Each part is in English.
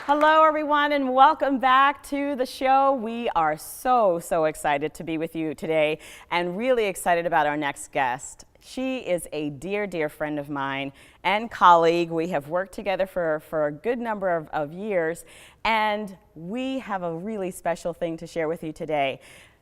Hello, everyone, and welcome back to the show. We are so excited to be with you today and really excited about our next guest. She is a dear friend of mine and colleague. We have worked together for a good number of years, and we have a really special thing to share with you today.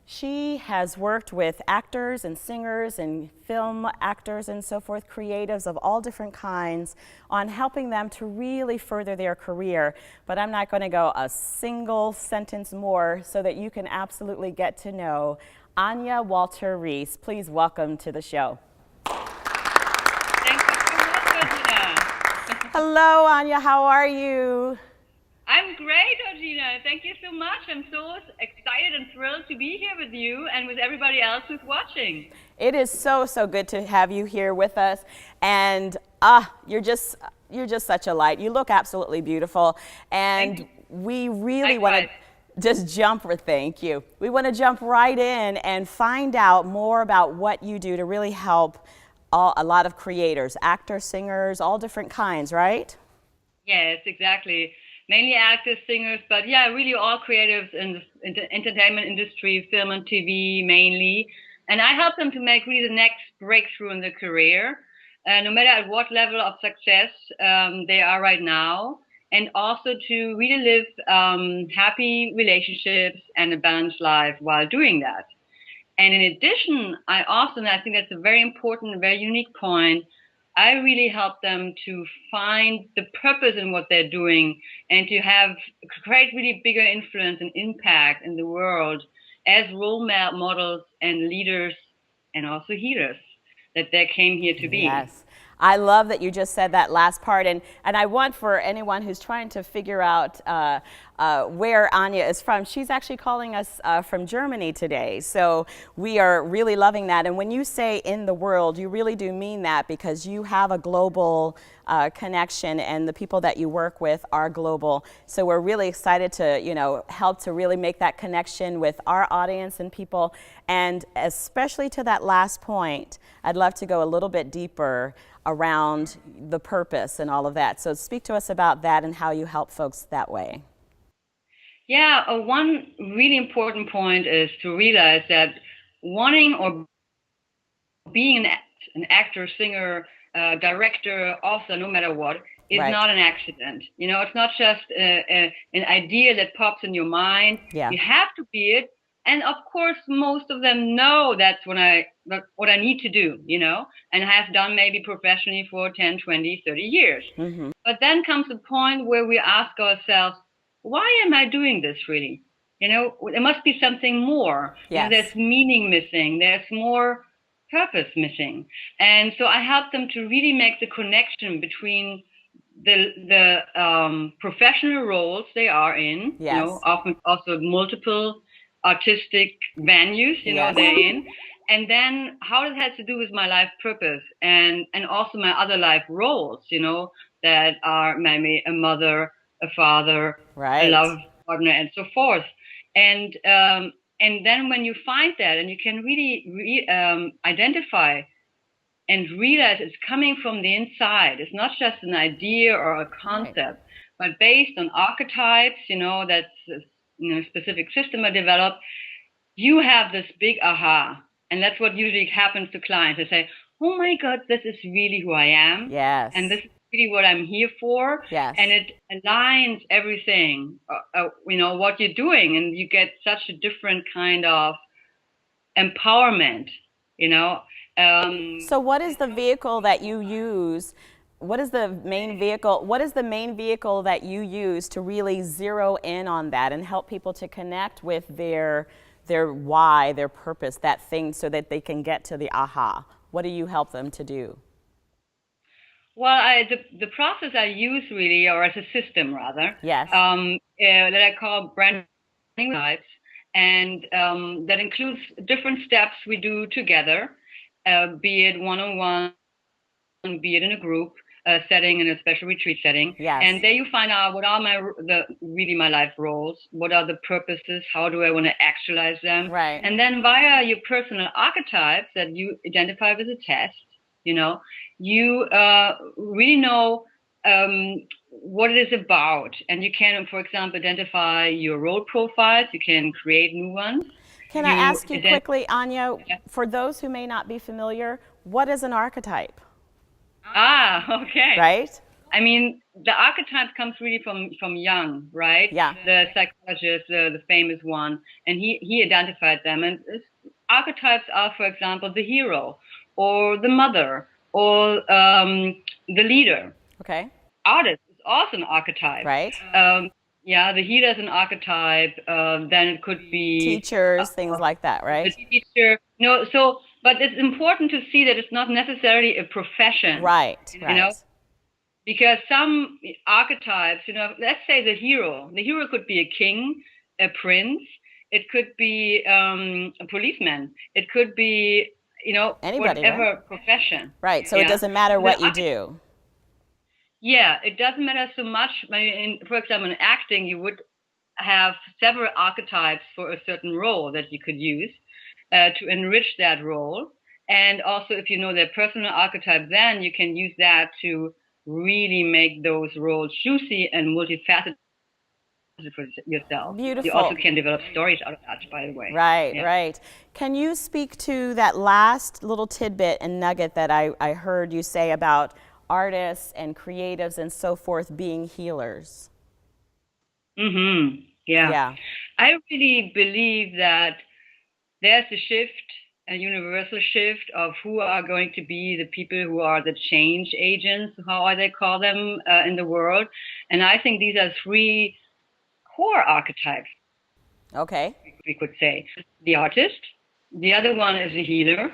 She has worked with actors and singers and film actors and so forth, creatives of all different kinds, on helping them to really further their career. But I'm not going to go a single sentence more so that you can absolutely get to know Anja Walter-Ris. Please welcome to the show. Thank you so much, Orgena. Hello, Anja. How are you? I'm great, Orgena. Thank you so much. I'm so excited and thrilled to be here with you and with everybody else who's watching. It is so good to have you here with us, and you're just such a light. You look absolutely beautiful, and we really want to just thank you. We want to jump right in and find out more about what you do to really help a lot of creators, actors, singers, all different kinds, right? Yes, exactly. Mainly actors, singers, but yeah, really all creatives in the entertainment industry, film and TV mainly. And I help them to make really the next breakthrough in their career, no matter at what level of success they are right now, and also to really live happy relationships and a balanced life while doing that. And in addition, and I think that's a very important, very unique point, I really help them to find the purpose in what they're doing and to create really bigger influence and impact in the world as role models and leaders and also healers that they came here to be. Yes. I love that you just said that last part, and I want for anyone who's trying to figure out where Anja is from, she's actually calling us from Germany today, so we are really loving that. And when you say in the world, you really do mean that, because you have a global connection, and the people that you work with are global. So we're really excited to, help to really make that connection with our audience and people. And especially to that last point, I'd love to go a little bit deeper around the purpose and all of that. So speak to us about that and how you help folks that way. Yeah, one really important point is to realize that wanting or being an actor, singer, director, author, no matter what, is not an accident. It's not just an idea that pops in your mind. Yeah. You have to be it. And of course, most of them know that's what I need to do, and have done maybe professionally for 10, 20, 30 years. Mm-hmm. But then comes a point where we ask ourselves, why am I doing this really? There must be something more. Yes. There's meaning missing. There's more purpose missing. And so I help them to really make the connection between the professional roles they are in, yes. Often also multiple artistic venues, yes. they're in, and then how it has to do with my life purpose and also my other life roles, that are maybe a mother, a father, a love partner, and so forth. And then when you find that, and you can really identify and realize it's coming from the inside, it's not just an idea or a concept, but based on archetypes, that's a specific system I developed, you have this big aha. And that's what usually happens to clients. They say, oh my God, this is really who I am. Yes. And this is really what I'm here for. Yes. And it aligns everything, what you're doing. And you get such a different kind of empowerment, So what is the vehicle that you use? What is the main vehicle? What is the main vehicle that you use to really zero in on that and help people to connect with their why, their purpose, that thing, so that they can get to the aha? What do you help them to do? Well, the process I use really, or as a system rather, yes, that I call branding types, and that includes different steps we do together, be it one-on-one, be it in a group setting, in a special retreat setting. Yes. And there you find out what are my life roles, what are the purposes, how do I want to actualize them. Right. And then via your personal archetypes that you identify with a test, you really know what it is about. And you can, for example, identify your role profiles. You can create new ones. Can I ask you quickly, Anja, for those who may not be familiar, what is an archetype? Okay. Right? I mean, the archetype comes really from Jung, right? Yeah. The psychologist, the famous one, and he identified them. And archetypes are, for example, the hero, or the mother, or the leader. Okay. Artist is also an archetype. Right. Yeah, the healer is an archetype. Then it could be Teachers, things like that, right? the teacher. No, so but it's important to see that it's not necessarily a profession. Right. You know, because some archetypes, let's say the hero. The hero could be a king, a prince. It could be a policeman. It could be, anybody, whatever right? profession. Right. So it doesn't matter what you do. Yeah, it doesn't matter so much. For example, in acting, you would have several archetypes for a certain role that you could use to enrich that role. And also, if you know their personal archetype, then you can use that to really make those roles juicy and multifaceted for yourself. Beautiful. You also can develop stories out of that, by the way. Right, right. Can you speak to that last little tidbit and nugget that I heard you say about artists and creatives and so forth being healers? Yeah. I really believe that there's a shift, a universal shift of who are going to be the people who are the change agents, how they call them in the world. And I think these are three core archetypes. Okay. We could say the artist, the other one is the healer,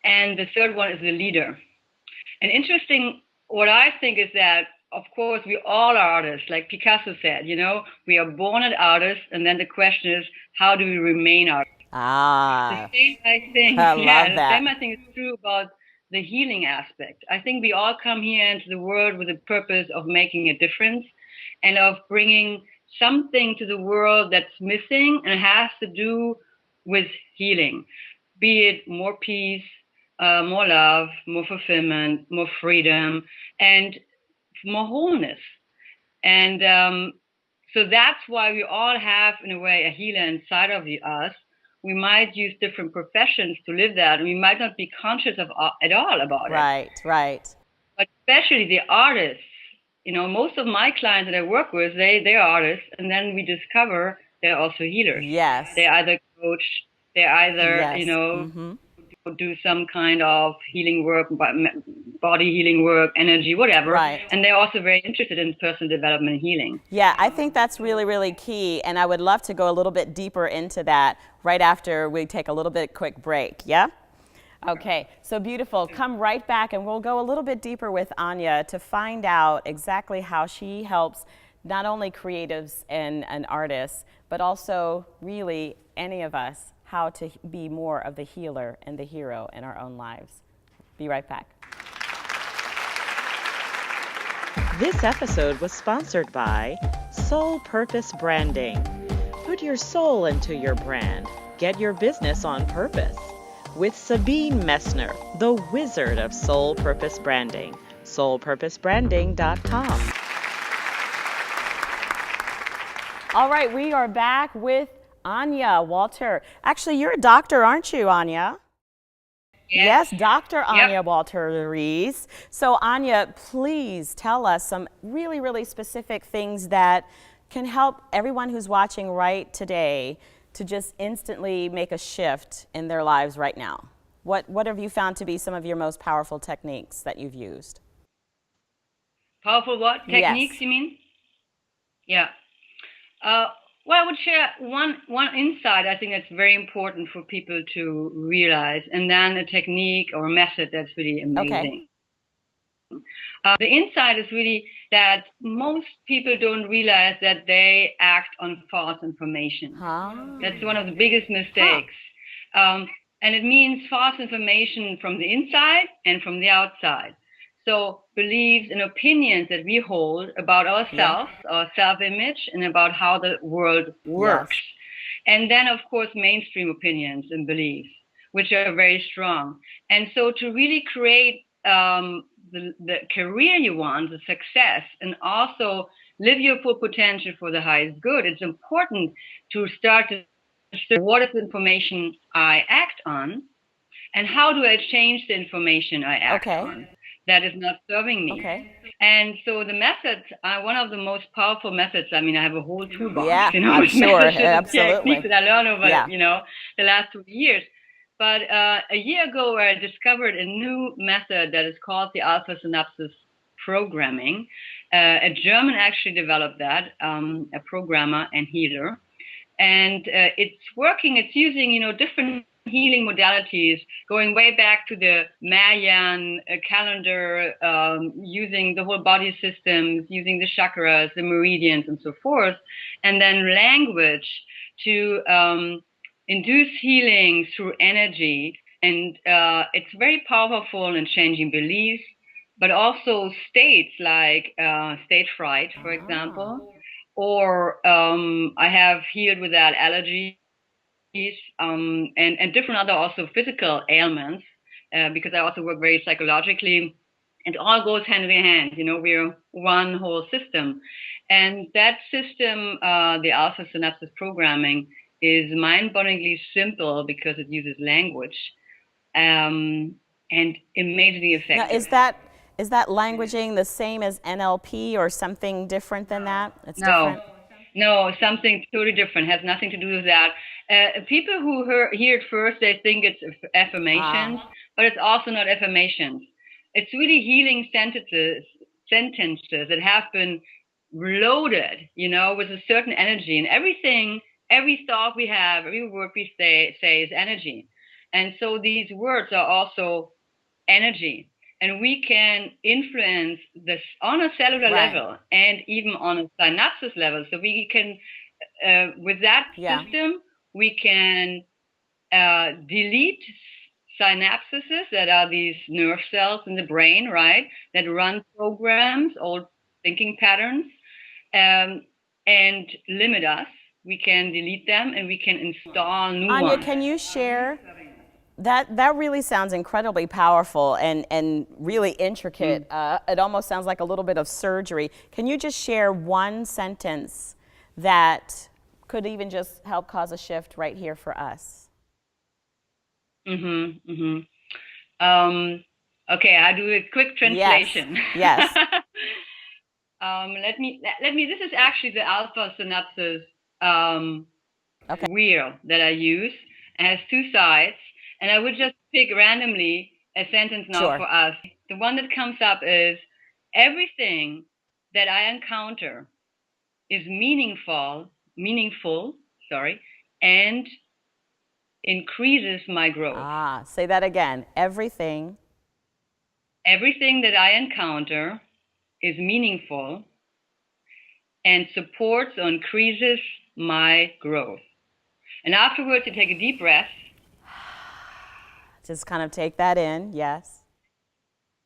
and the third one is the leader. And interesting, what I think is that, of course, we all are artists. Like Picasso said, we are born as artists, and then the question is, how do we remain artists? The same, I think. I love that. The same, I think, is true about the healing aspect. I think we all come here into the world with the purpose of making a difference and of bringing something to the world that's missing and has to do with healing, be it more peace, more love, more fulfillment, more freedom, and more wholeness. And so that's why we all have, in a way, a healer inside of us. We might use different professions to live that, and we might not be conscious of at all about it. Right. But especially the artists, most of my clients that I work with, they are artists, and then we discover they're also healers. Yes. They either coach, they either, do some kind of healing work, body healing work, energy, whatever. Right. And they're also very interested in personal development and healing. Yeah, I think that's really, really key. And I would love to go a little bit deeper into that right after we take a little bit quick break. Yeah? Okay, so beautiful. Come right back and we'll go a little bit deeper with Anja to find out exactly how she helps not only creatives and artists, but also really any of us, how to be more of the healer and the hero in our own lives. Be right back. This episode was sponsored by Soul Purpose Branding. Put your soul into your brand. Get your business on purpose. With Sabine Messner, the wizard of Soul Purpose Branding. soulpurposebranding.com. All right, we are back with Anja Walter. Actually, you're a doctor, aren't you, Anja? Yes, Dr. Anja Walter-Ris. So, Anja, please tell us some really, really specific things that can help everyone who's watching right today to just instantly make a shift in their lives right now. What have you found to be some of your most powerful techniques that you've used? Powerful what? Techniques, you mean? Yeah. Well, I would share one insight I think that's very important for people to realize, and then a technique or a method that's really amazing. Okay. The insight is really that most people don't realize that they act on false information. That's one of the biggest mistakes. And it means false information from the inside and from the outside. So beliefs and opinions that we hold about ourselves, our self-image, and about how the world works. And then, of course, mainstream opinions and beliefs, which are very strong. And so to really create the career you want, the success, and also live your full potential for the highest good, it's important to start to say, what is the information I act on, and how do I change the information I act on that is not serving me? And so the methods are one of the most powerful methods. I mean, I have a whole toolbox, I'm sure, absolutely. Techniques that I learned over, the last 2 years. But a year ago, I discovered a new method that is called the alpha synapses programming. A German actually developed that, a programmer and healer. And it's working. It's using, different healing modalities, going way back to the Mayan calendar, using the whole body systems, using the chakras, the meridians, and so forth, and then language to induce healing through energy. And it's very powerful in changing beliefs, but also states like stage fright, for example. Or I have healed with that allergies, and different other also physical ailments, because I also work very psychologically. It all goes hand in hand. We're one whole system. And that system, the alpha synapses programming, is mind-bogglingly simple because it uses language, and amazingly effective. Now, is that languaging the same as NLP or something different than that? It's different? No, something totally different. Has nothing to do with that. People who hear it first, they think it's affirmations, but it's also not affirmations. It's really healing sentences that have been loaded, with a certain energy. And every thought we have, every word we say is energy. And so these words are also energy. And we can influence this on a cellular level and even on a synapses level. So we can, with that system, we can delete synapses that are these nerve cells in the brain, right, that run programs, old thinking patterns, and limit us. We can delete them and we can install new ones. Anja, can you share? That really sounds incredibly powerful and really intricate. It almost sounds like a little bit of surgery. Can you just share one sentence that could even just help cause a shift right here for us? Okay, I'll do a quick translation. Yes. Let me. This is actually the alpha synapses wheel that I use. It has two sides. And I would just pick randomly a sentence now for us. The one that comes up is, everything that I encounter is meaningful, and increases my growth. Say that again. Everything that I encounter is meaningful and supports or increases my growth. And afterwards, you take a deep breath. Just kind of take that in, yes.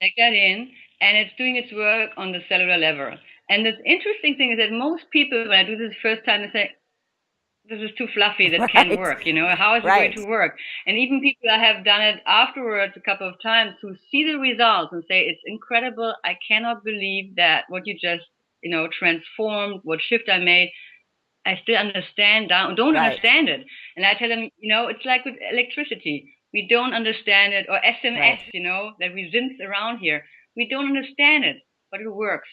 Take that in, and it's doing its work on the cellular level. And the interesting thing is that most people, when I do this the first time, they say, this is too fluffy, that can't work, how is it going to work? And even people that have done it afterwards a couple of times who see the results and say, it's incredible, I cannot believe that what you just, transformed, what shift I made, I still don't understand it. And I tell them, it's like with electricity. We don't understand it, or SMS, that we zinc around here. We don't understand it, but it works.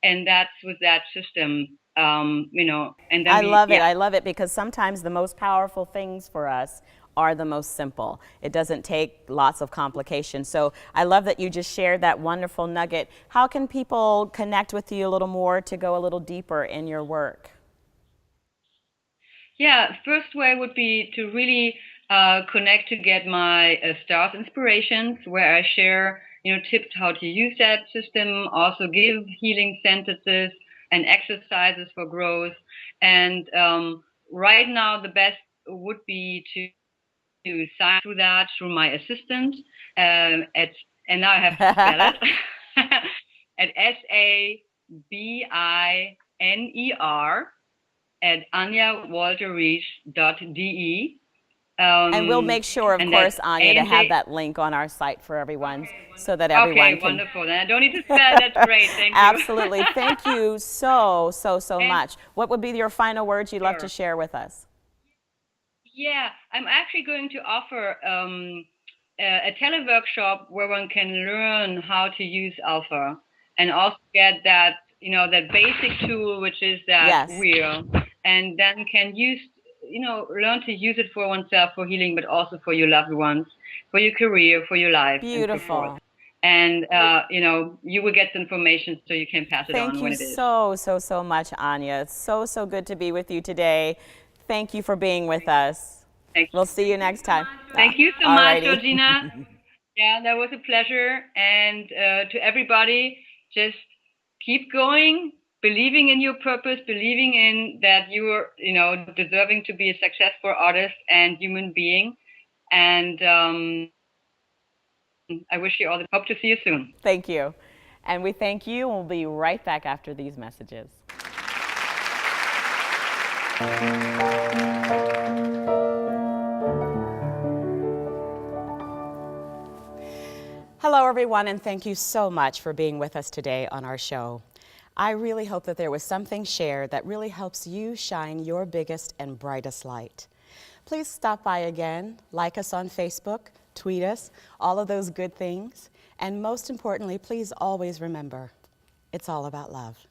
And that's with that system, and then I love it because sometimes the most powerful things for us are the most simple. It doesn't take lots of complications. So I love that you just shared that wonderful nugget. How can people connect with you a little more to go a little deeper in your work? Yeah, first way would be to really connect to get my Stars Inspirations, where I share, tips how to use that system, also give healing sentences and exercises for growth. And right now, the best would be to sign through that through my assistant, and now I have to spell it, at SABINER at AnjaWalter-Ris.de. And we'll make sure, of and course, that's Anja, to have ANJ. that link on our site for everyone so that everyone Okay, can. wonderful. Then I don't need to spell. That's great. Thank you. Absolutely. Thank you so And- much. What would be your final words you'd love to Sure. share with us? Yeah, I'm actually going to offer a teleworkshop where one can learn how to use alpha and also get that, that basic tool, which is that Yes. wheel, and then can use, learn to use it for oneself for healing, but also for your loved ones, for your career, for your life, and so Beautiful. forth. And, you will get the information so you can pass it Thank on when you it is. so much, Anja. It's so good to be with you today. Thank you for being with us. Thank you. We'll see you next time. Thank you so much, Alrighty. Orgena. Yeah, that was a pleasure. And to everybody, just keep going, believing in your purpose, believing in that you are, deserving to be a successful artist and human being. And I wish you all the hope to see you soon. Thank you. And we thank you, and we'll be right back after these messages. Hello, everyone, and thank you so much for being with us today on our show. I really hope that there was something shared that really helps you shine your biggest and brightest light. Please stop by again, like us on Facebook, tweet us, all of those good things. And most importantly, please always remember, it's all about love.